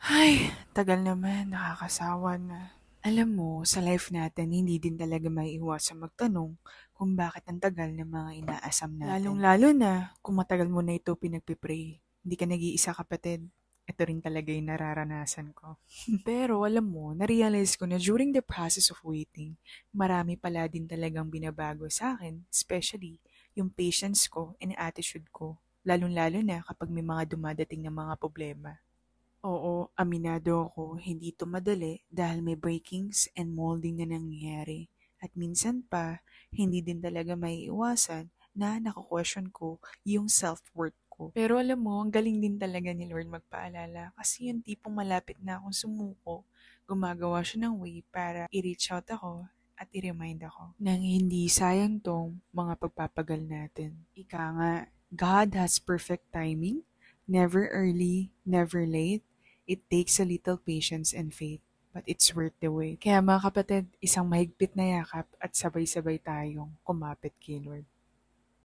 Ay, tagal naman, nakakasawa na. Alam mo, sa life natin, hindi din talaga maiiwasang magtanong kung bakit ang tagal ng mga inaasam natin. Lalong-lalo na kung matagal mo na ito pinagpipray. Hindi ka nag-iisa, kapatid. Ito rin talaga yung nararanasan ko. Pero alam mo, na-realize ko na during the process of waiting, marami pala din talagang binabago sa akin, especially yung patience ko and attitude ko. Lalong-lalo na kapag may mga dumadating na mga problema. Oo, aminado ako, hindi ito madali dahil may breakings and molding na nangyayari. At minsan pa, hindi din talaga maiiwasan na nako-question ko yung self-worth ko. Pero alam mo, ang galing din talaga ni Lord magpaalala kasi yung tipong malapit na akong sumuko, gumagawa siya ng way para i-reach out ako at i-remind ako nang hindi sayang tong mga pagpapagal natin. Ika nga, God has perfect timing, never early, never late. It takes a little patience and faith, but it's worth the wait. Kaya mga kapatid, isang mahigpit na yakap at sabay-sabay tayong kumapit kay Lord.